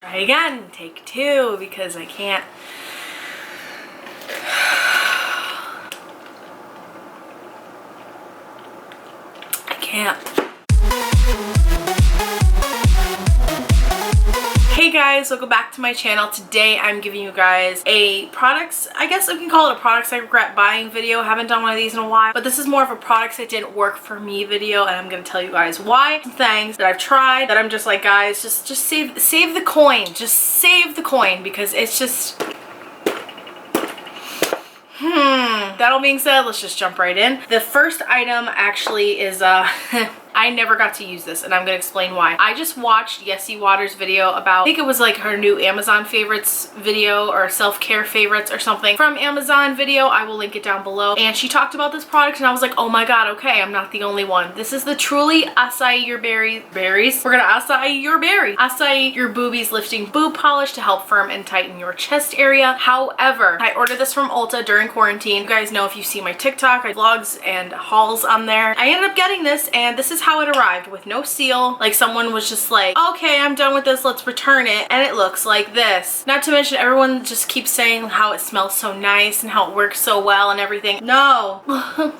Try again, take 2, because I can't. I can't. Hey guys, welcome back to my channel. Today I'm giving you guys a products, I guess we can call it a products I regret buying video. I haven't done one of these in a while, but this is more of a products that didn't work for me video, and I'm going to tell you guys why. Some things that I've tried that I'm just like, guys, just save the coin. Just save the coin, because it's just... That all being said, let's just jump right in. The first item actually is I never got to use this, and I'm gonna explain why. I just watched Yessie Waters' video about, I think it was like her new Amazon favorites video or self-care favorites or something from Amazon video. I will link it down below. And she talked about this product, and I was like, oh my god, okay, I'm not the only one. This is the Truly Acai Your Berries. We're gonna acai your berry. Acai your boobies lifting boob polish to help firm and tighten your chest area. However, I ordered this from Ulta during quarantine. You guys know, if you see my TikTok, I vlogs and hauls on there. I ended up getting this, and this is how it arrived, with no seal. Like, someone was just like, okay, I'm done with this, let's return it, and it looks like this. Not to mention, everyone just keeps saying how it smells so nice and how it works so well and everything. No.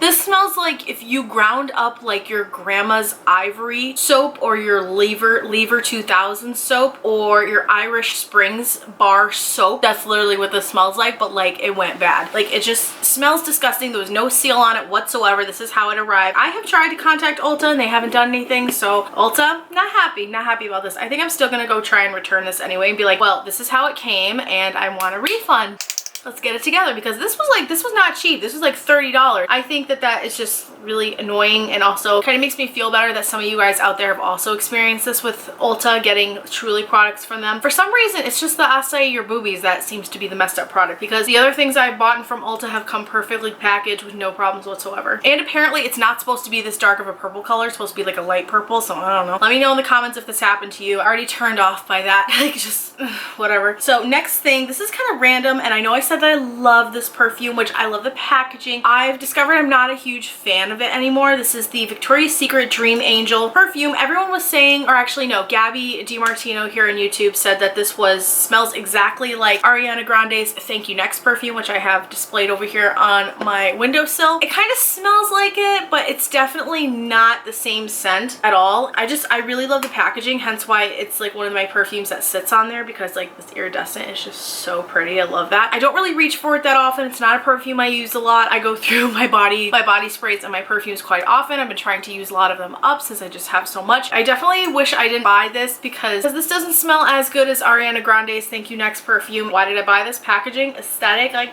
This smells like if you ground up like your grandma's Ivory soap, or your Lever 2000 soap, or your Irish Springs bar soap. That's literally what this smells like, but like, it went bad. Like, it just smells disgusting. There was no seal on it whatsoever. This is how it arrived. I have tried to contact Ulta, and they haven't done anything, so Ulta, not happy about this. I think I'm still gonna go try and return this anyway and be like, well, this is how it came and I want a refund. Let's get it together, because this was not cheap. This was like $30. I think that is just really annoying, and also kind of makes me feel better that some of you guys out there have also experienced this with Ulta, getting Truly products from them. For some reason, it's just the Acai Your Boobies that seems to be the messed up product, because the other things I've bought from Ulta have come perfectly packaged with no problems whatsoever. And apparently it's not supposed to be this dark of a purple color. It's supposed to be like a light purple, so I don't know. Let me know in the comments if this happened to you. I already turned off by that. Like, just whatever. So next thing, this is kind of random, and I know I said that I love this perfume, which I love the packaging. I've discovered I'm not a huge fan of it anymore. This is the Victoria's Secret Dream Angel perfume. Everyone was saying, or actually no, Gabby DiMartino here on YouTube said that this smells exactly like Ariana Grande's Thank You Next perfume, which I have displayed over here on my windowsill. It kind of smells like it, but it's definitely not the same scent at all. I really love the packaging, hence why it's like one of my perfumes that sits on there, because like this iridescent is just so pretty. I love that. I don't really reach for it that often. It's not a perfume I use a lot. I go through my body sprays and my perfumes quite often. I've been trying to use a lot of them up since I just have so much. I definitely wish I didn't buy this, because this doesn't smell as good as Ariana Grande's Thank You Next perfume. Why did I buy this? Packaging, aesthetic, like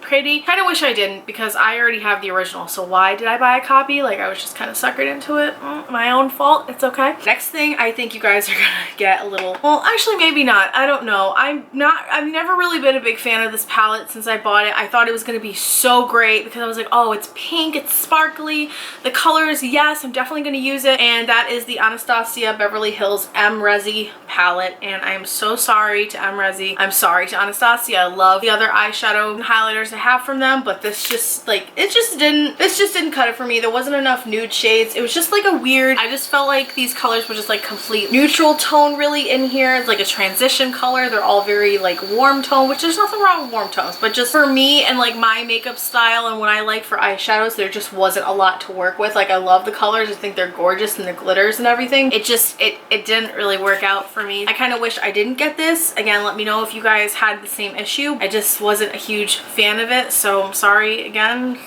pretty. Kind of wish I didn't, because I already have the original, so why did I buy a copy? Like, I was just kind of suckered into it. My own fault. It's okay. Next thing, I think you guys are gonna get a little, well, actually maybe not, I don't know. I've never really been a big fan of this palette since I bought it. I thought it was gonna be so great, because I was like, oh, it's pink, it's sparkly, the colors, yes, I'm definitely gonna use it. And that is the Anastasia Beverly Hills M Resi palette, and I'm so sorry to M Resi. I'm sorry to Anastasia. I love the other eyeshadow and highlighters I have from them, but this just like, this just didn't cut it for me. There wasn't enough nude shades. It was just like a weird, I just felt like these colors were just like complete neutral tone really in here. It's like a transition color. They're all very like warm tone, which there's nothing wrong with warm tones, but just for me and like my makeup style and what I like for eyeshadows, there just wasn't a lot to work with. Like, I love the colors. I think they're gorgeous, and the glitters and everything. It just, it didn't really work out for me. I kind of wish I didn't get this. Again, let me know if you guys had the same issue. I just wasn't a huge fan of it, so I'm sorry again.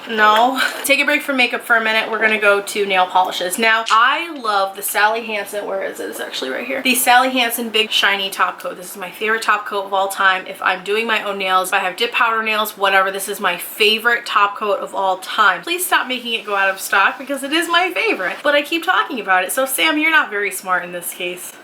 No. Take a break from makeup for a minute. We're gonna go to nail polishes. Now, I love the Sally Hansen, where is it? It's actually right here. The Sally Hansen Big Shiny Top Coat. This is my favorite top coat of all time. If I'm doing my own nails, if I have dip powder nails, whatever, this is my favorite top coat of all time. Please stop making it go out of stock, because it is my favorite, but I keep talking about it. So Sam, you're not very smart in this case.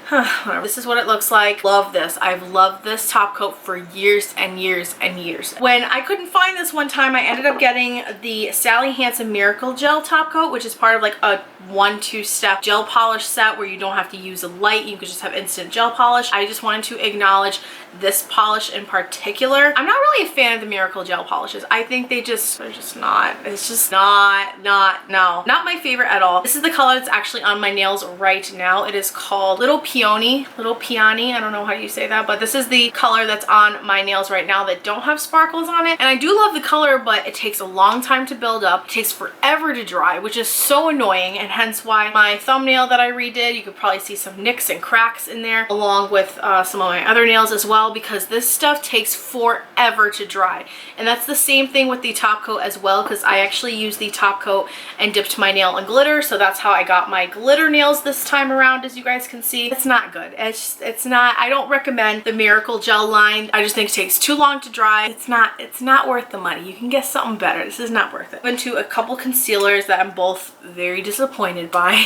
Whatever. This is what it looks like. Love this. I've loved this top coat for years and years and years. When I couldn't find this one time, I ended up getting the Sally Hansen Miracle Gel top coat, which is part of like a 1-2 step gel polish set where you don't have to use a light, you could just have instant gel polish. I just wanted to acknowledge this polish in particular. I'm not really a fan of the Miracle gel polishes. I think they're just not, it's just not my favorite at all. This is the color that's actually on my nails right now. It is called Little Peony, I don't know how you say that, but this is the color that's on my nails right now that don't have sparkles on it. And I do love the color, but it takes a long time to build up. It takes forever to dry, which is so annoying, and hence why my thumbnail that I redid, you could probably see some nicks and cracks in there, along with some of my other nails as well, because this stuff takes forever to dry. And that's the same thing with the top coat as well, because I actually used the top coat and dipped my nail in glitter, so that's how I got my glitter nails this time around. As you guys can see, it's not good. It's not, I don't recommend the Miracle gel line. I just think it takes too long to dry. It's not worth the money. You can get something better. This is not worth it. Went to a couple concealers that I'm both very disappointed by.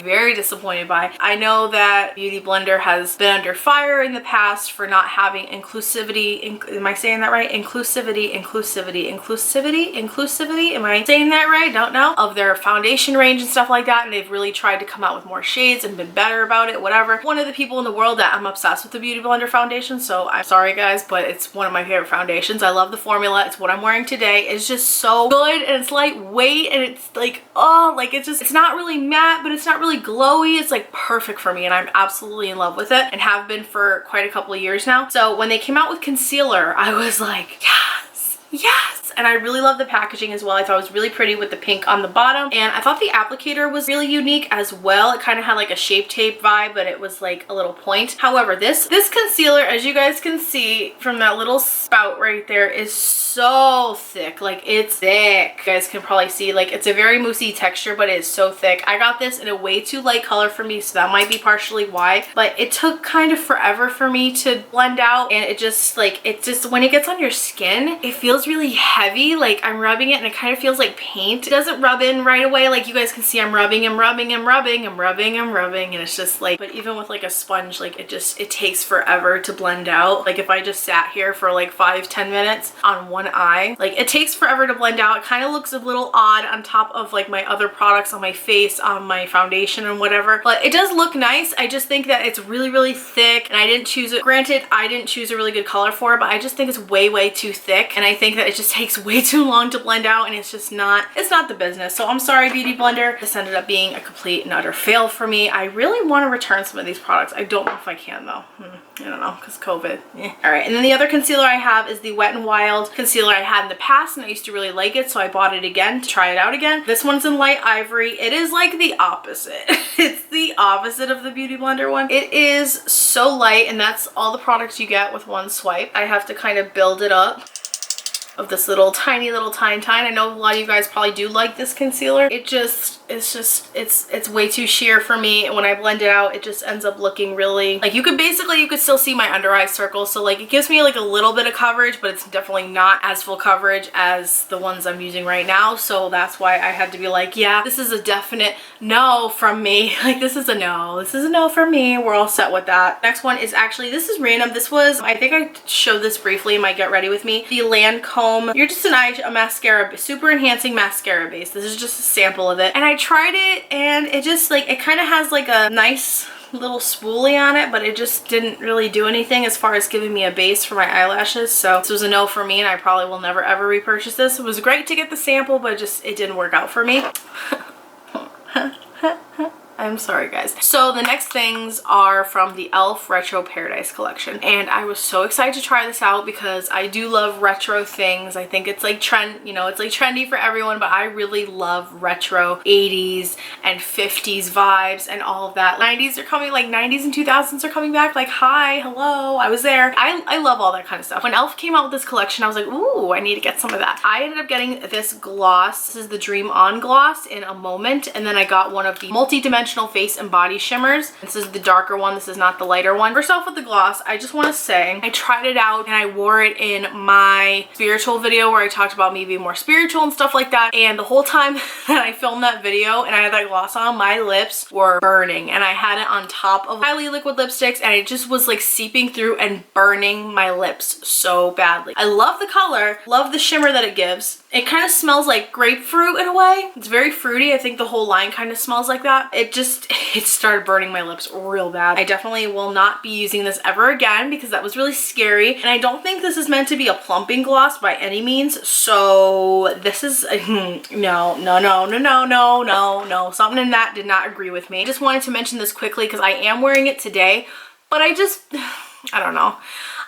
I know that Beauty Blender has been under fire in the past for not having inclusivity. Am I saying that right? Inclusivity. Am I saying that right? Don't know. Of their foundation range and stuff like that, and they've really tried to come out with more shades and been better about it, whatever. One of the people in the world that I'm obsessed with the Beauty Blender foundation, so I'm sorry guys, but it's one of my favorite foundations. I love the formula. It's what I'm wearing today. It's just so good, and it's lightweight, and it's like, oh, like it's not really matte, but it's not really glowy. It's like perfect for me, and I'm absolutely in love with it and have been for quite a couple of years now. So when they came out with concealer, I was like, yes. And I really love the packaging as well. I thought it was really pretty with the pink on the bottom, and I thought the applicator was really unique as well. It kind of had like a Shape Tape vibe, but it was like a little point. However, this concealer, as you guys can see from that little spout right there, is so thick. Like, it's thick. You guys can probably see, like, it's a very moussey texture, but it is so thick. I got this in a way too light color for me, so that might be partially why, but it took kind of forever for me to blend out, and it just when it gets on your skin, it feels really heavy. Like, I'm rubbing it and it kind of feels like paint. It doesn't rub in right away. Like, you guys can see I'm rubbing, and it's just like, but even with like a sponge, like it takes forever to blend out. Like, if I just sat here for like 5-10 minutes on one eye, like, it takes forever to blend out. It kind of looks a little odd on top of like my other products on my face, on my foundation and whatever, but it does look nice. I just think that it's really thick, and I didn't choose it. Granted, I didn't choose a really good color for it, but I just think it's way too thick, and I think that it just takes way too long to blend out, and it's not the business. So I'm sorry, Beauty Blender. This ended up being a complete and utter fail for me. I really want to return some of these products. I don't know if I can though. I don't know, because COVID. All right, and then the other concealer I have is the Wet n Wild concealer I had in the past, and I used to really like it, so I bought it again to try it out again. This one's in light ivory. It is like the opposite. It's the opposite of the Beauty Blender one. It is so light, and that's all the products you get with one swipe. I have to kind of build it up of this little tiny tine. I know a lot of you guys probably do like this concealer. It's way too sheer for me, and when I blend it out, it just ends up looking really, like, you could still see my under eye circle, so like it gives me like a little bit of coverage, but it's definitely not as full coverage as the ones I'm using right now. So that's why I had to be like, yeah, this is a definite no from me. Like, this is a no from me. We're all set with that. Next one is actually, this is random. This was, I think I showed this briefly in my Get Ready With Me, the Lancome. You're Just an Eye mascara, super enhancing mascara base. This is just a sample of it, and I tried it, and it just like, it kind of has like a nice little spoolie on it, but it just didn't really do anything as far as giving me a base for my eyelashes. So this was a no for me, and I probably will never ever repurchase this. It was great to get the sample, but it didn't work out for me. I'm sorry guys. So the next things are from the e.l.f. Retro Paradise collection, and I was so excited to try this out because I do love retro things. I think it's like trend, you know, it's like trendy for everyone, but I really love retro 80s and 50s vibes and all of that. 90s are coming, like 90s and 2000s are coming back. Like, hi, hello, I was there. I love all that kind of stuff. When e.l.f. came out with this collection, I was like, ooh, I need to get some of that. I ended up getting this gloss. This is the Dream On gloss in a moment, and then I got one of the multi-dimensional conventional face and body shimmers. This is the darker one. This is not the lighter one. First off with the gloss, I just want to say I tried it out and I wore it in my spiritual video where I talked about me being more spiritual and stuff like that. And the whole time that I filmed that video and I had that gloss on, my lips were burning, and I had it on top of highly liquid lipsticks and it just was like seeping through and burning my lips so badly. I love the color, love the shimmer that it gives. It kind of smells like grapefruit in a way. It's very fruity. I think the whole line kind of smells like that. It started burning my lips real bad. I definitely will not be using this ever again because that was really scary. And I don't think this is meant to be a plumping gloss by any means. So this is, no. Something in that did not agree with me. I just wanted to mention this quickly because I am wearing it today, but I don't know.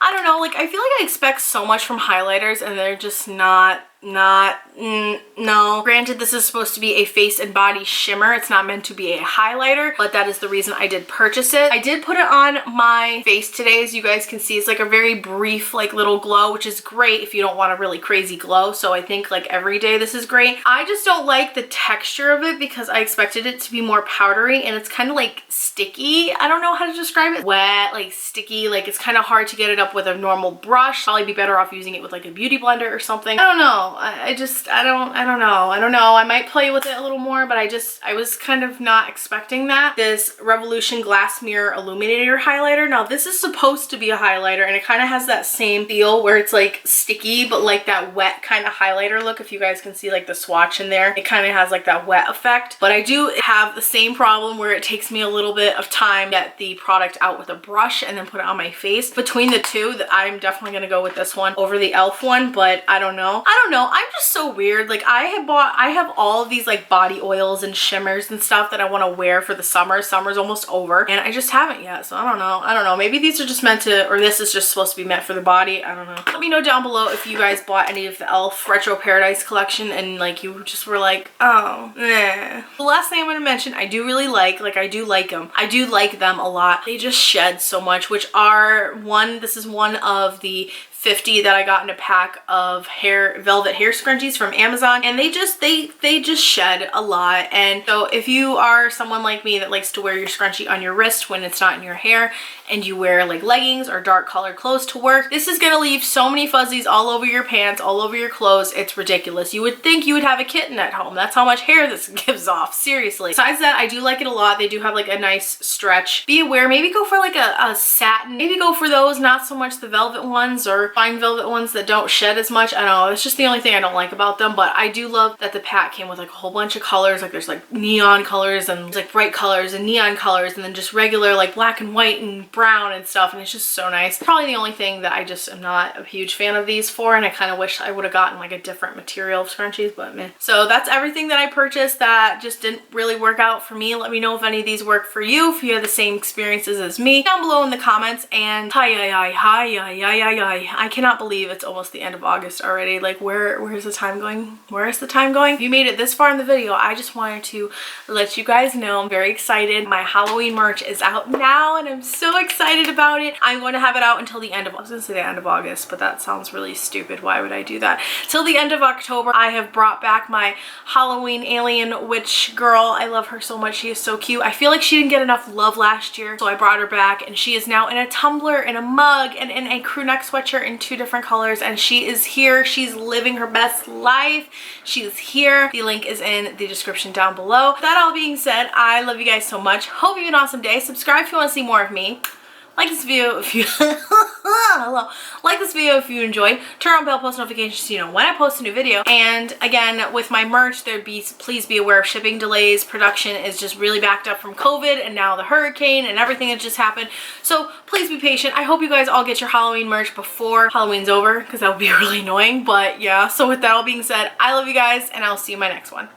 Like, I feel like I expect so much from highlighters and they're just not, no. Granted, this is supposed to be a face and body shimmer. It's not meant to be a highlighter, but that is the reason I did purchase it. I did put it on my face today. As you guys can see, it's like a very brief, like, little glow, which is great if you don't want a really crazy glow. So I think like every day this is great. I just don't like the texture of it because I expected it to be more powdery and it's kind of like sticky. I don't know how to describe it. Wet, like sticky, like it's kind of hard to get it up with a normal brush. Probably be better off using it with like a beauty blender or something. I don't know. I don't know. I might play with it a little more, but I was kind of not expecting that. This Revolution Glass Mirror Illuminator highlighter. Now this is supposed to be a highlighter and it kind of has that same feel where it's like sticky, but like that wet kind of highlighter look. If you guys can see like the swatch in there, it kind of has like that wet effect. But I do have the same problem where it takes me a little bit of time to get the product out with a brush and then put it on my face. Between the two, I'm definitely going to go with this one over the e.l.f. one, but I don't know. I'm just so weird. Like I have all of these like body oils and shimmers and stuff that I want to wear for the summer. Summer's almost over and I just haven't yet. So I don't know. Maybe these are just meant to, or this is just supposed to be meant for the body. I don't know. Let me know down below if you guys bought any of the e.l.f. Retro Paradise collection and like you just were like, oh, nah. The last thing I'm going to mention, I do really like I do like them. I do like them a lot. They just shed so much, which are this is one of the 50 that I got in a pack of velvet hair scrunchies from Amazon, and they just shed a lot. And so if you are someone like me that likes to wear your scrunchie on your wrist when it's not in your hair and you wear like leggings or dark colored clothes to work, this is gonna leave so many fuzzies all over your pants, all over your clothes. It's ridiculous. You would think you would have a kitten at home. That's how much hair this gives off, seriously. Besides that, I do like it a lot. They do have like a nice stretch. Be aware, maybe go for like a satin, maybe go for those, not so much the velvet ones or fine velvet ones that don't shed as much. I don't know, it's just the only thing I don't like about them. But I do love that the pack came with like a whole bunch of colors. Like there's like neon colors and like bright colors and neon colors, and then just regular like black and white and brown and stuff, and it's just so nice. Probably the only thing that I just am not a huge fan of these for, and I kind of wish I would have gotten like a different material of scrunchies, but meh. So that's everything that I purchased that just didn't really work out for me. Let me know if any of these work for you, if you had the same experiences as me down below in the comments. And I cannot believe it's almost the end of August already. Like where's the time going? Where is the time going? If you made it this far in the video, I just wanted to let you guys know I'm very excited. My Halloween merch is out now and I'm so excited about it. I'm going to have it out until the end of, I was gonna say the end of August, but that sounds really stupid. Why would I do that? Till the end of October. I have brought back my Halloween alien witch girl. I love her so much. She is so cute. I feel like she didn't get enough love last year, so I brought her back, and she is now in a tumbler, in a mug, and in a crew neck sweatshirt in 2 different colors, and she is here. She's living her best life. She's here. The link is in the description down below. That all being said, I love you guys so much. Hope you have an awesome day. Subscribe if you want to see more of me. Like this video if you hello. Like this video if you enjoyed. Turn on bell post notifications so you know when I post a new video. And again, with my merch, please be aware of shipping delays. Production is just really backed up from COVID and now the hurricane and everything that just happened. So please be patient. I hope you guys all get your Halloween merch before Halloween's over, because that would be really annoying. But yeah, so with that all being said, I love you guys and I'll see you in my next one.